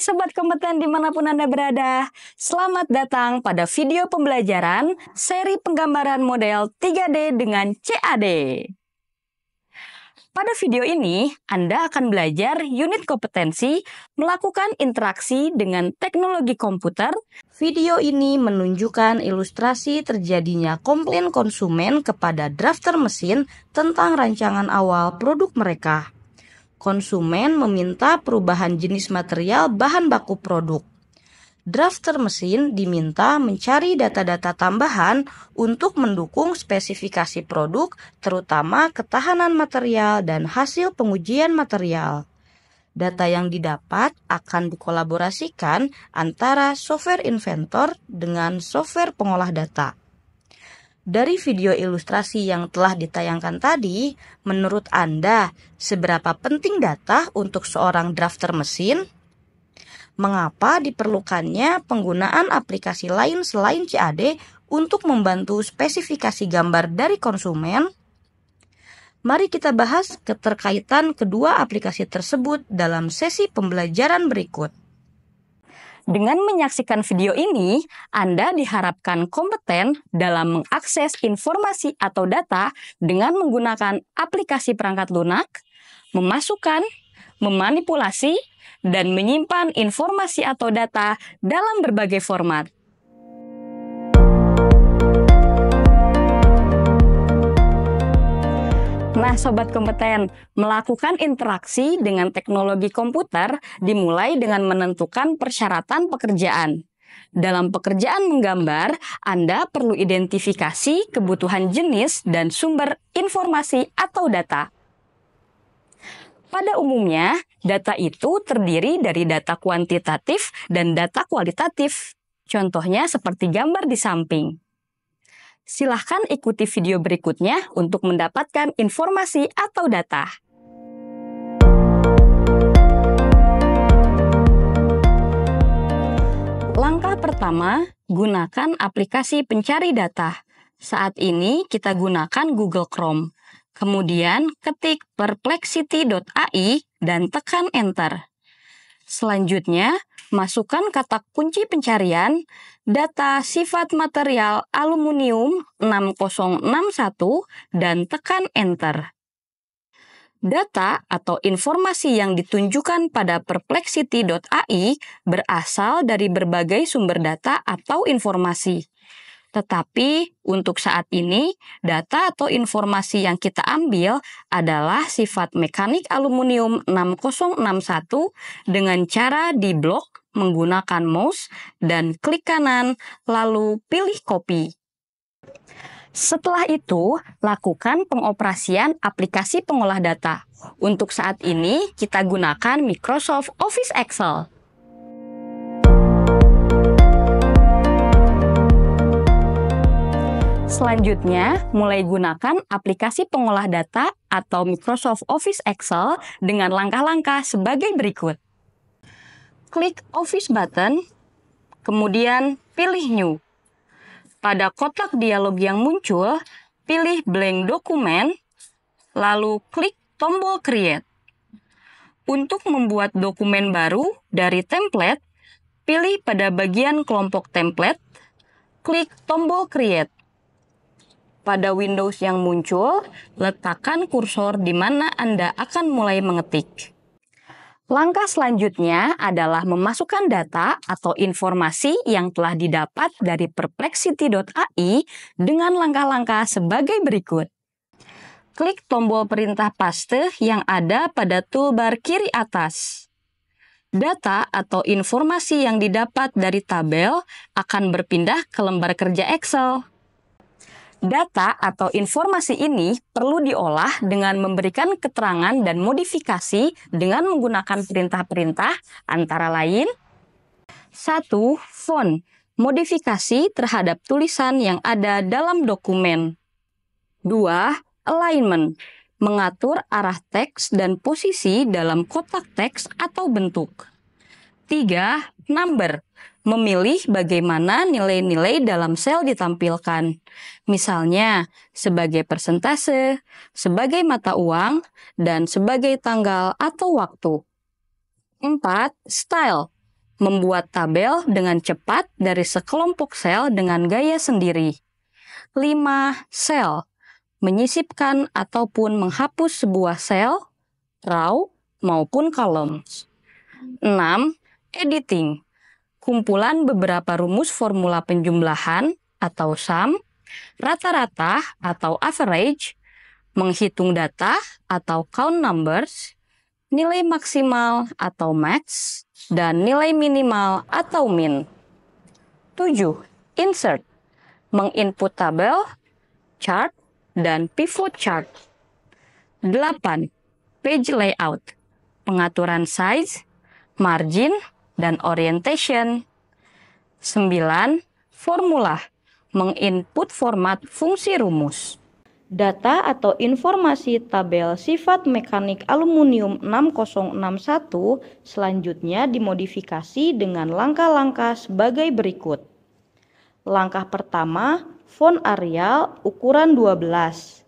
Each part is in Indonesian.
Sobat Kompeten dimanapun Anda berada, selamat datang pada video pembelajaran seri penggambaran model 3D dengan CAD. Pada video ini, Anda akan belajar unit kompetensi melakukan interaksi dengan teknologi komputer. Video ini menunjukkan ilustrasi terjadinya komplain konsumen kepada drafter mesin tentang rancangan awal produk mereka. Konsumen meminta perubahan jenis material bahan baku produk. Drafter mesin diminta mencari data-data tambahan untuk mendukung spesifikasi produk, terutama ketahanan material dan hasil pengujian material. Data yang didapat akan dikolaborasikan antara software inventor dengan software pengolah data. Dari video ilustrasi yang telah ditayangkan tadi, menurut Anda, seberapa penting data untuk seorang drafter mesin? Mengapa diperlukannya penggunaan aplikasi lain selain CAD untuk membantu spesifikasi gambar dari konsumen? Mari kita bahas keterkaitan kedua aplikasi tersebut dalam sesi pembelajaran berikut. Dengan menyaksikan video ini, Anda diharapkan kompeten dalam mengakses informasi atau data dengan menggunakan aplikasi perangkat lunak, memasukkan, memanipulasi, dan menyimpan informasi atau data dalam berbagai format. Nah, Sobat Kompeten, melakukan interaksi dengan teknologi komputer dimulai dengan menentukan persyaratan pekerjaan. Dalam pekerjaan menggambar, Anda perlu identifikasi kebutuhan jenis dan sumber informasi atau data. Pada umumnya, data itu terdiri dari data kuantitatif dan data kualitatif. Contohnya seperti gambar di samping. Silahkan ikuti video berikutnya untuk mendapatkan informasi atau data. Langkah pertama, gunakan aplikasi pencari data. Saat ini kita gunakan Google Chrome. Kemudian ketik perplexity.ai dan tekan Enter. Selanjutnya, masukkan kata kunci pencarian data sifat material aluminium 6061 dan tekan Enter. Data atau informasi yang ditunjukkan pada perplexity.ai berasal dari berbagai sumber data atau informasi. Tetapi untuk saat ini, data atau informasi yang kita ambil adalah sifat mekanik aluminium 6061 dengan cara diblok menggunakan mouse dan klik kanan lalu pilih copy. Setelah itu, lakukan pengoperasian aplikasi pengolah data. Untuk saat ini, kita gunakan Microsoft Office Excel. Selanjutnya, mulai gunakan aplikasi pengolah data atau Microsoft Office Excel dengan langkah-langkah sebagai berikut. Klik Office button, kemudian pilih New. Pada kotak dialog yang muncul, pilih Blank Document, lalu klik tombol Create. Untuk membuat dokumen baru dari template, pilih pada bagian kelompok template, klik tombol Create. Pada Windows yang muncul, letakkan kursor di mana Anda akan mulai mengetik. Langkah selanjutnya adalah memasukkan data atau informasi yang telah didapat dari perplexity.ai dengan langkah-langkah sebagai berikut. Klik tombol perintah paste yang ada pada toolbar kiri atas. Data atau informasi yang didapat dari tabel akan berpindah ke lembar kerja Excel. Data atau informasi ini perlu diolah dengan memberikan keterangan dan modifikasi dengan menggunakan perintah-perintah antara lain 1. Font, modifikasi terhadap tulisan yang ada dalam dokumen. 2. Alignment, mengatur arah teks dan posisi dalam kotak teks atau bentuk. 3. Number, memilih bagaimana nilai-nilai dalam sel ditampilkan. Misalnya, sebagai persentase, sebagai mata uang, dan sebagai tanggal atau waktu. 4. Style, Membuat tabel dengan cepat dari sekelompok sel dengan gaya sendiri. 5. Sel. Menyisipkan ataupun menghapus sebuah sel, row, maupun columns. 6. Editing. Kumpulan beberapa rumus formula penjumlahan atau sum, rata-rata atau average, menghitung data atau count numbers, nilai maksimal atau max, dan nilai minimal atau min. 7. Insert. Menginput tabel, chart, dan pivot chart. 8. Page layout. Pengaturan size, margin, dan orientation. 9. Formula. Menginput format fungsi rumus. Data atau informasi tabel sifat mekanik aluminium 6061 selanjutnya dimodifikasi dengan langkah-langkah sebagai berikut. Langkah pertama, font Arial ukuran 12.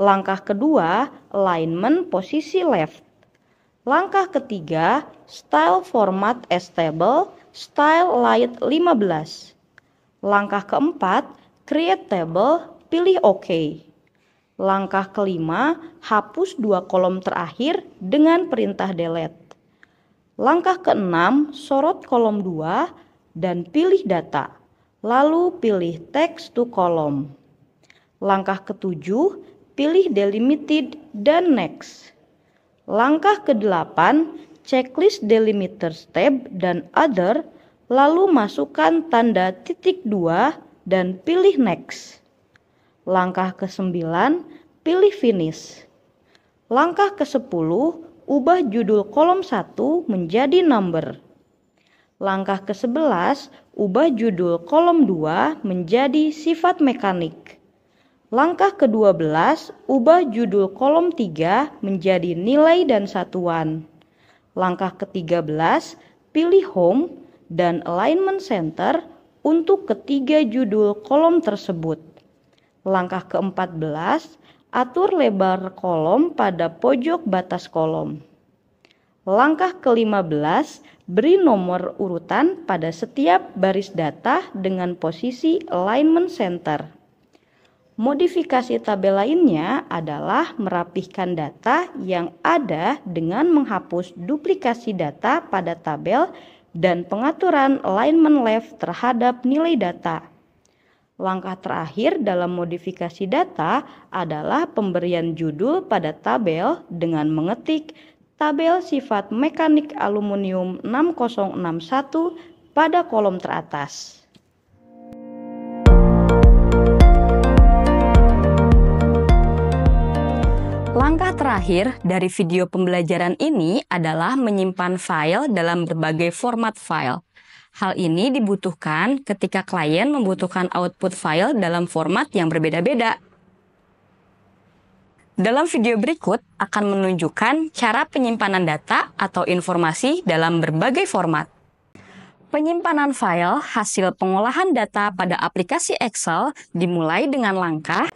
Langkah kedua, alignment posisi left. Langkah ketiga, style format as table, style light 15. Langkah keempat, create table, pilih OK. Langkah kelima, hapus 2 kolom terakhir dengan perintah delete. Langkah keenam, sorot kolom 2 dan pilih data. Lalu pilih text to column. Langkah ketujuh, pilih delimited dan next. Langkah ke-8, checklist delimiters tab dan other, lalu masukkan tanda titik 2 dan pilih next. Langkah ke-9, pilih finish. Langkah ke-10, ubah judul kolom 1 menjadi number. Langkah ke-11, ubah judul kolom 2 menjadi sifat mekanik. Langkah ke-12, ubah judul kolom 3 menjadi nilai dan satuan. Langkah ke-13, pilih home dan alignment center untuk ketiga judul kolom tersebut. Langkah ke-14, atur lebar kolom pada pojok batas kolom. Langkah ke-15, beri nomor urutan pada setiap baris data dengan posisi alignment center. Modifikasi tabel lainnya adalah merapihkan data yang ada dengan menghapus duplikasi data pada tabel dan pengaturan alignment left terhadap nilai data. Langkah terakhir dalam modifikasi data adalah pemberian judul pada tabel dengan mengetik tabel sifat mekanik aluminium 6061 pada kolom teratas. Langkah terakhir dari video pembelajaran ini adalah menyimpan file dalam berbagai format file. Hal ini dibutuhkan ketika klien membutuhkan output file dalam format yang berbeda-beda. Dalam video berikut akan menunjukkan cara penyimpanan data atau informasi dalam berbagai format. Penyimpanan file hasil pengolahan data pada aplikasi Excel dimulai dengan langkah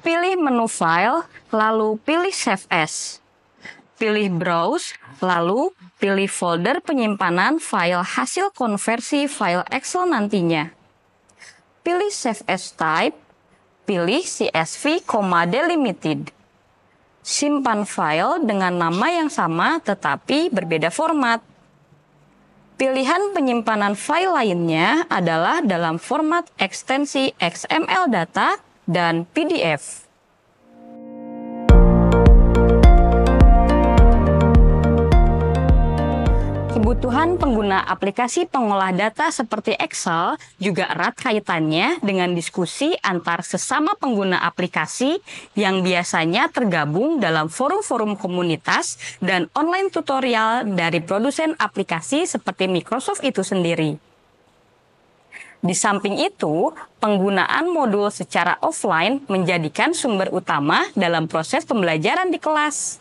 pilih menu file, lalu pilih Save As. Pilih Browse, lalu pilih folder penyimpanan file hasil konversi file Excel nantinya. Pilih Save As Type, pilih CSV, delimited. Simpan file dengan nama yang sama tetapi berbeda format. Pilihan penyimpanan file lainnya adalah dalam format ekstensi XML data dan PDF. Kebutuhan pengguna aplikasi pengolah data seperti Excel juga erat kaitannya dengan diskusi antar sesama pengguna aplikasi yang biasanya tergabung dalam forum-forum komunitas dan online tutorial dari produsen aplikasi seperti Microsoft itu sendiri. Di samping itu, penggunaan modul secara offline menjadikan sumber utama dalam proses pembelajaran di kelas.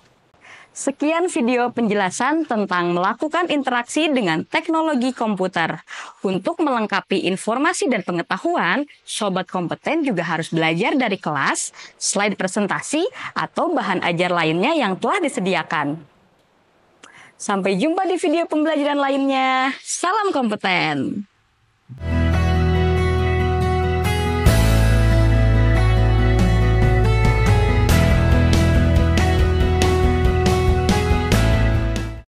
Sekian video penjelasan tentang melakukan interaksi dengan teknologi komputer. Untuk melengkapi informasi dan pengetahuan, Sobat Kompeten juga harus belajar dari kelas, slide presentasi, atau bahan ajar lainnya yang telah disediakan. Sampai jumpa di video pembelajaran lainnya. Salam kompeten!